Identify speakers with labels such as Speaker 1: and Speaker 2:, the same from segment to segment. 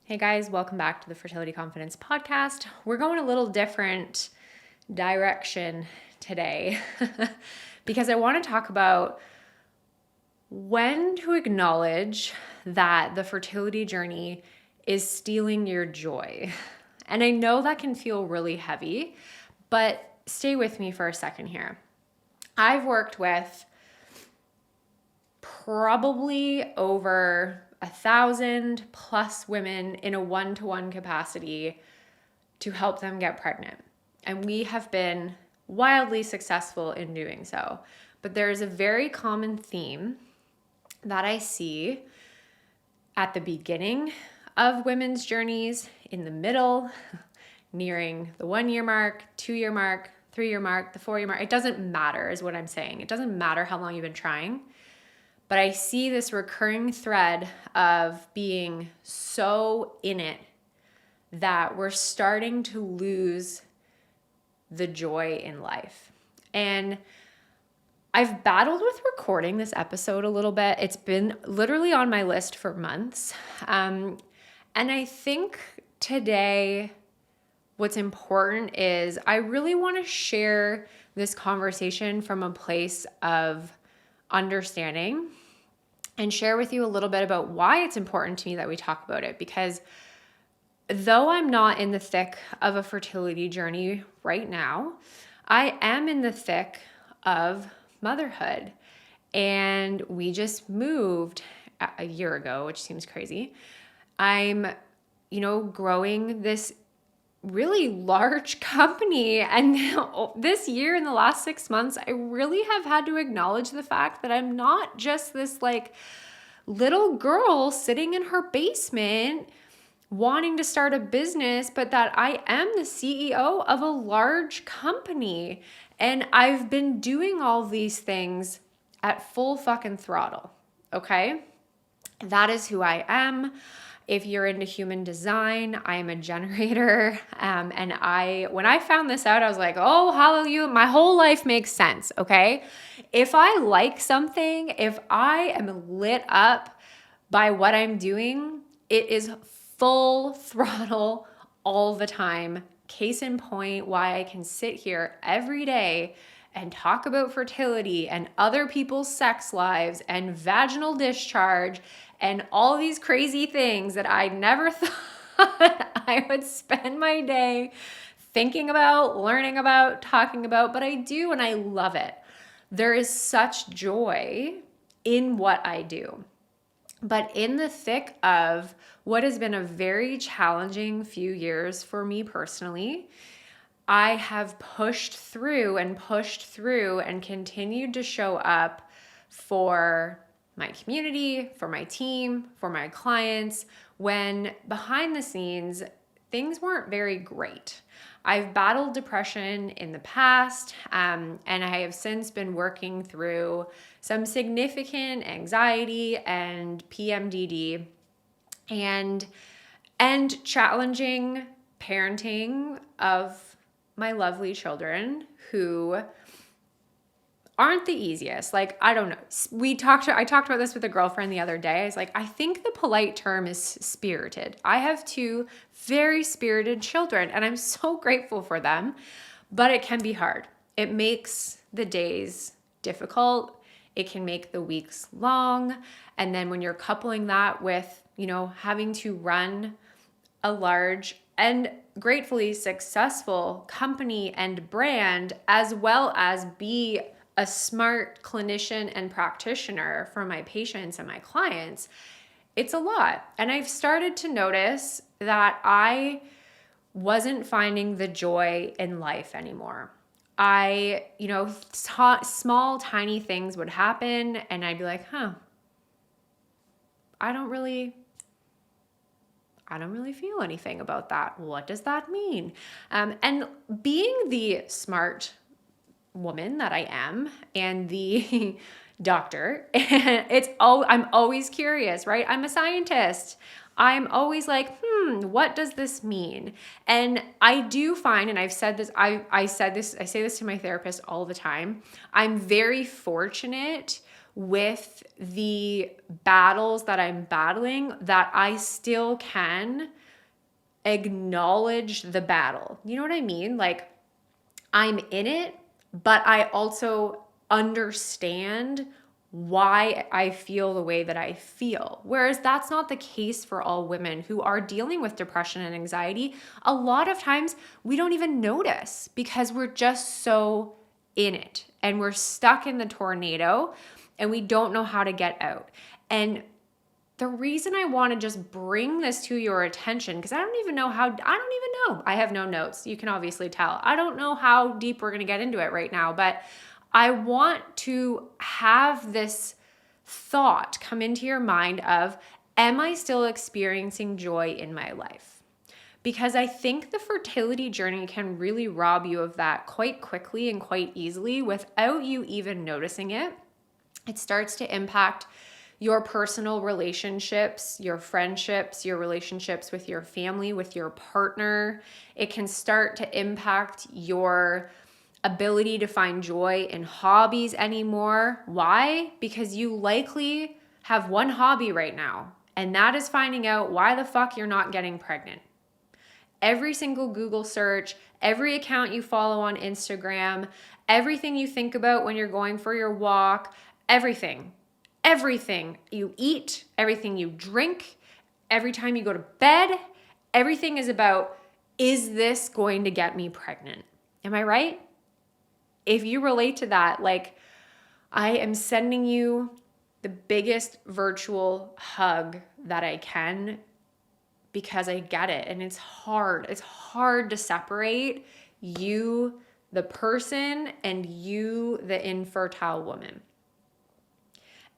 Speaker 1: Hey guys, welcome back to the Fertility Confidence Podcast. We're going a little different direction today because I want to talk about when to acknowledge that the fertility journey is stealing your joy. And I know that can feel really heavy, but stay with me for a second here. I've worked with probably over 1,000 plus women in a one-to-one capacity to help them get pregnant. And we have been wildly successful in doing so. But there is a very common theme that I see at the beginning of women's journeys, in the middle, nearing the 1 year mark, 2 year mark, 3 year mark, the 4 year mark. It doesn't matter, is what I'm saying. It doesn't matter how long you've been trying. But I see this recurring thread of being so in it that we're starting to lose the joy in life. And I've battled with recording this episode a little bit. It's been literally on my list for months. And I think today what's important is I really want to share this conversation from a place of understanding and share with you a little bit about why it's important to me that we talk about it. Because though I'm not in the thick of a fertility journey right now, I am in the thick of motherhood. And we just moved a year ago, which seems crazy. I'm, growing this really large company. And this year, in the last 6 months, I really have had to acknowledge the fact that I'm not just this little girl sitting in her basement wanting to start a business, but that I am the CEO of a large company. And I've been doing all these things at full fucking throttle. Okay? That is who I am. If you're into human design, I am a generator. And when I found this out, I was like, oh, hallelujah, my whole life makes sense, okay? If I like something, if I am lit up by what I'm doing, it is full throttle all the time. Case in point, why I can sit here every day and talk about fertility and other people's sex lives and vaginal discharge and all these crazy things that I never thought I would spend my day thinking about, learning about, talking about, but I do, and I love it. There is such joy in what I do. But in the thick of what has been a very challenging few years for me personally, I have pushed through and continued to show up for my community, for my team, for my clients, when behind the scenes, things weren't very great. I've battled depression in the past, and I have since been working through some significant anxiety and PMDD and challenging parenting of my lovely children who aren't the easiest. I don't know. I talked about this with a girlfriend the other day. I was like, I think the polite term is spirited. I have 2 very spirited children and I'm so grateful for them, but it can be hard. It makes the days difficult. It can make the weeks long. And then when you're coupling that with, having to run a large and gratefully successful company and brand, as well as be a smart clinician and practitioner for my patients and my clients, it's a lot. And I've started to notice that I wasn't finding the joy in life anymore. Small, tiny things would happen and I'd be like, I don't really feel anything about that. What does that mean? And being the smart woman that I am and the doctor, I'm always curious, right? I'm a scientist. I'm always like, what does this mean? And I do find, and I've said this, I say this to my therapist all the time. I'm very fortunate with the battles that I'm battling that I still can acknowledge the battle. You know what I mean? Like, I'm in it, but I also understand why I feel the way that I feel. Whereas that's not the case for all women who are dealing with depression and anxiety. A lot of times we don't even notice because we're just so in it and we're stuck in the tornado and we don't know how to get out. And the reason I want to just bring this to your attention, because I don't even know. I have no notes. You can obviously tell. I don't know how deep we're going to get into it right now, but I want to have this thought come into your mind of, am I still experiencing joy in my life? Because I think the fertility journey can really rob you of that quite quickly and quite easily without you even noticing it. It starts to impact your personal relationships, your friendships, your relationships with your family, with your partner. It can start to impact your ability to find joy in hobbies anymore. Why? Because you likely have one hobby right now, and that is finding out why the fuck you're not getting pregnant. Every single Google search, every account you follow on Instagram, everything you think about when you're going for your walk, everything you eat, everything you drink, every time you go to bed, everything is about, is this going to get me pregnant? Am I right? If you relate to that, like, I am sending you the biggest virtual hug that I can, because I get it. And it's hard. It's hard to separate you, the person, and you, the infertile woman.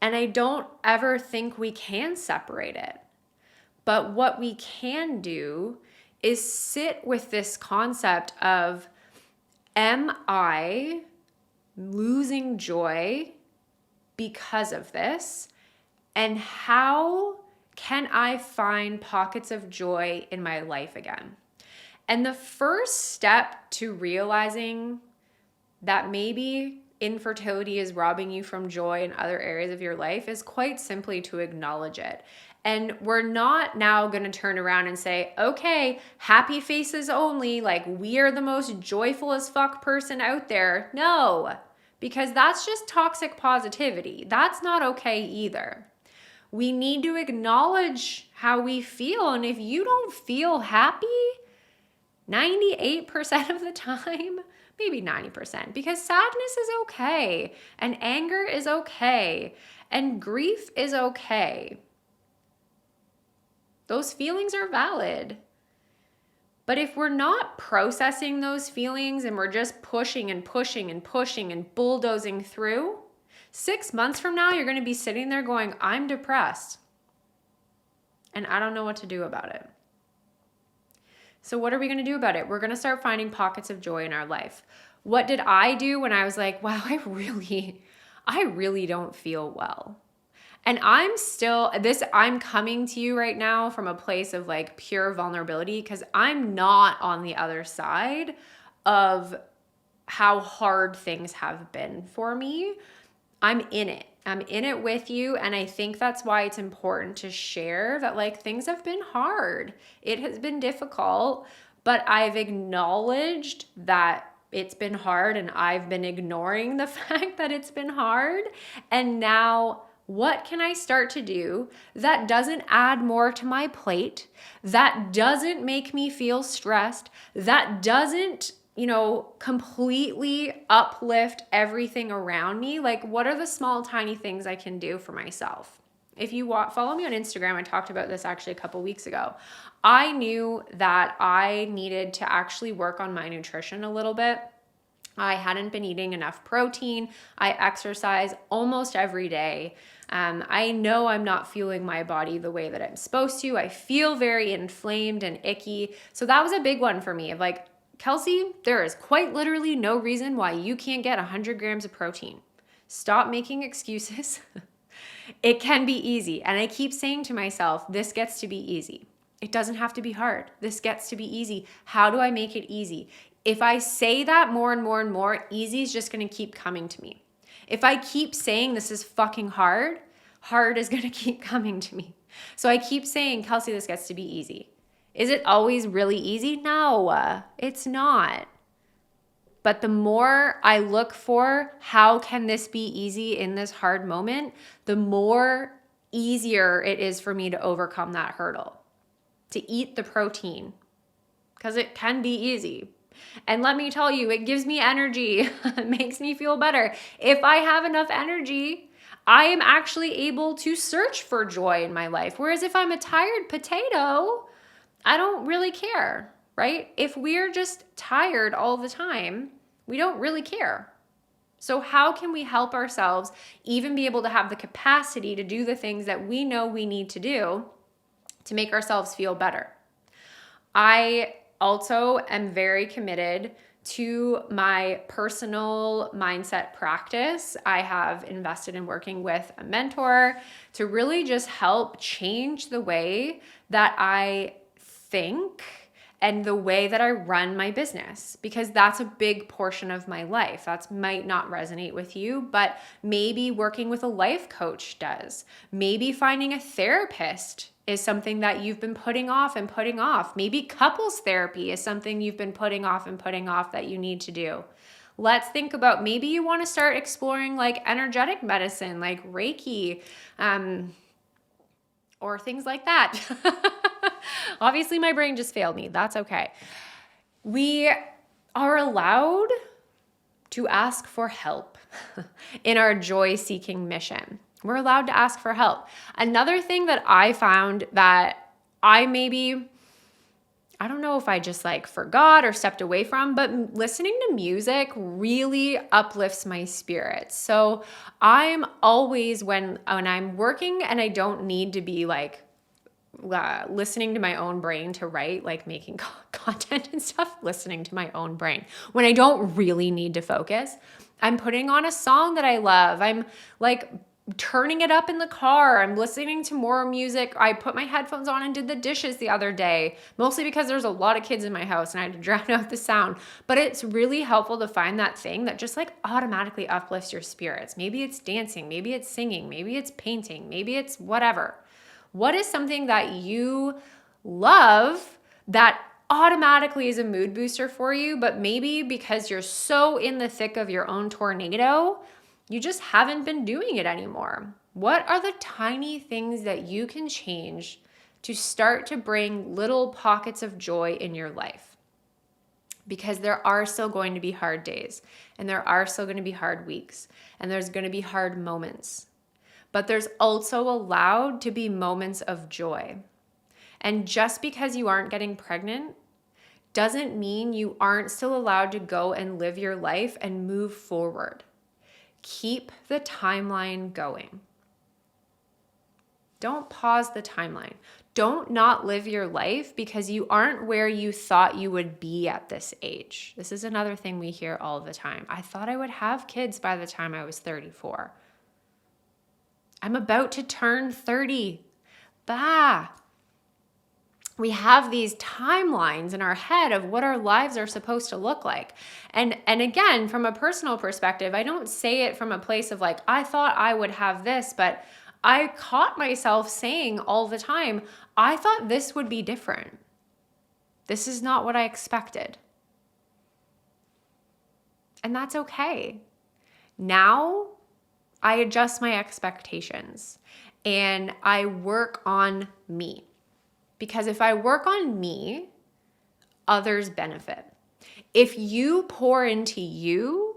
Speaker 1: And I don't ever think we can separate it. But what we can do is sit with this concept of, am I losing joy because of this? And how can I find pockets of joy in my life again? And the first step to realizing that maybe infertility is robbing you from joy in other areas of your life is quite simply to acknowledge it. And we're not now going to turn around and say, okay, happy faces only, like we are the most joyful as fuck person out there. No, because that's just toxic positivity. That's not okay either. We need to acknowledge how we feel. And if you don't feel happy 98% of the time, maybe 90%, because sadness is okay, and anger is okay, and grief is okay. Those feelings are valid. But if we're not processing those feelings and we're just pushing and pushing and pushing and bulldozing through, 6 months from now, you're going to be sitting there going, I'm depressed and I don't know what to do about it. So what are we going to do about it? We're going to start finding pockets of joy in our life. What did I do when I was like, wow, I really don't feel well? And I'm coming to you right now from a place of like pure vulnerability, because I'm not on the other side of how hard things have been for me. I'm in it. I'm in it with you. And I think that's why it's important to share that, like, things have been hard. It has been difficult, but I've acknowledged that it's been hard and I've been ignoring the fact that it's been hard. And now, what can I start to do that doesn't add more to my plate, that doesn't make me feel stressed, that doesn't, completely uplift everything around me? Like, what are the small, tiny things I can do for myself? If you follow me on Instagram, I talked about this actually a couple weeks ago. I knew that I needed to actually work on my nutrition a little bit. I hadn't been eating enough protein. I exercise almost every day. I know I'm not fueling my body the way that I'm supposed to. I feel very inflamed and icky. So that was a big one for me, of like, Kelsey, there is quite literally no reason why you can't get 100 grams of protein. Stop making excuses. It can be easy. And I keep saying to myself, this gets to be easy. It doesn't have to be hard. This gets to be easy. How do I make it easy? If I say that more and more and more, easy is just going to keep coming to me. If I keep saying this is fucking hard, hard is going to keep coming to me. So I keep saying, Kelsey, this gets to be easy. Is it always really easy? No, it's not. But the more I look for how can this be easy in this hard moment, the more easier it is for me to overcome that hurdle, to eat the protein, because it can be easy. And let me tell you, it gives me energy. It makes me feel better. If I have enough energy, I am actually able to search for joy in my life. Whereas if I'm a tired potato, I don't really care, right? If we're just tired all the time, we don't really care. So how can we help ourselves even be able to have the capacity to do the things that we know we need to do to make ourselves feel better? I also am very committed to my personal mindset practice. I have invested in working with a mentor to really just help change the way that I think and the way that I run my business, because that's a big portion of my life. That might not resonate with you, but maybe working with a life coach does. Maybe finding a therapist is something that you've been putting off and putting off. Maybe couples therapy is something you've been putting off and putting off that you need to do. Let's think about, maybe you want to start exploring like energetic medicine, like Reiki, or things like that. Obviously, my brain just failed me. That's okay. We are allowed to ask for help in our joy-seeking mission. We're allowed to ask for help. Another thing that I found that I don't know if I just like forgot or stepped away from, but listening to music really uplifts my spirits. So I'm always, when I'm working and I don't need to be like listening to my own brain to write, like making content and stuff, listening to my own brain. When I don't really need to focus, I'm putting on a song that I love. I'm like turning it up in the car. I'm listening to more music. I put my headphones on and did the dishes the other day, mostly because there's a lot of kids in my house and I had to drown out the sound. But it's really helpful to find that thing that just like automatically uplifts your spirits. Maybe it's dancing, maybe it's singing, maybe it's painting, maybe it's whatever. What is something that you love that automatically is a mood booster for you, but maybe because you're so in the thick of your own tornado, you just haven't been doing it anymore? What are the tiny things that you can change to start to bring little pockets of joy in your life? Because there are still going to be hard days, and there are still going to be hard weeks, and there's going to be hard moments. But there's also allowed to be moments of joy. And just because you aren't getting pregnant doesn't mean you aren't still allowed to go and live your life and move forward. Keep the timeline going. Don't pause the timeline. Don't not live your life because you aren't where you thought you would be at this age. This is another thing we hear all the time. I thought I would have kids by the time I was 34. I'm about to turn 30. Bah. We have these timelines in our head of what our lives are supposed to look like. And again, from a personal perspective, I don't say it from a place of like, I thought I would have this, but I caught myself saying all the time, I thought this would be different. This is not what I expected. And that's okay. Now, I adjust my expectations and I work on me. Because if I work on me, others benefit. If you pour into you,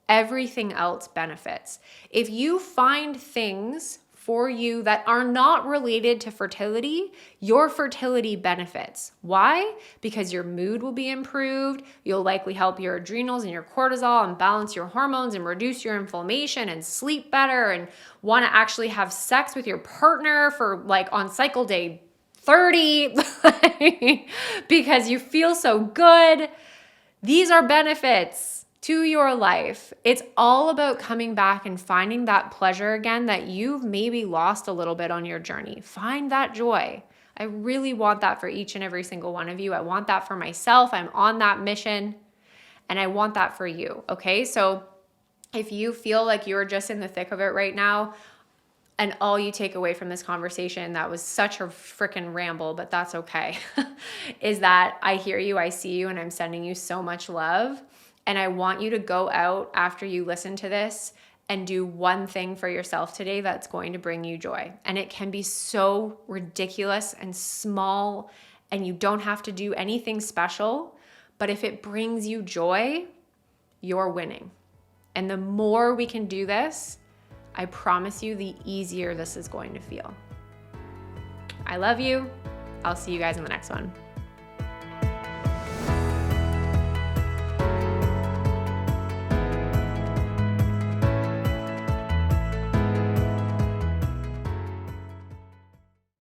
Speaker 1: everything else benefits. If you find things for you that are not related to fertility, your fertility benefits. Why? Because your mood will be improved. You'll likely help your adrenals and your cortisol and balance your hormones and reduce your inflammation and sleep better and want to actually have sex with your partner for like on cycle day 30 because you feel so good. These are benefits to your life. It's all about coming back and finding that pleasure again that you've maybe lost a little bit on your journey. Find that joy. I really want that for each and every single one of you. I want that for myself. I'm on that mission and I want that for you. Okay. So If you feel like you're just in the thick of it right now, and all you take away from this conversation, that was such a freaking ramble, but that's okay, is that I hear you, I see you, and I'm sending you so much love. And I want you to go out after you listen to this and do one thing for yourself today that's going to bring you joy. And it can be so ridiculous and small, and you don't have to do anything special. But if it brings you joy, you're winning. And the more we can do this, I promise you, the easier this is going to feel. I love you. I'll see you guys in the next one.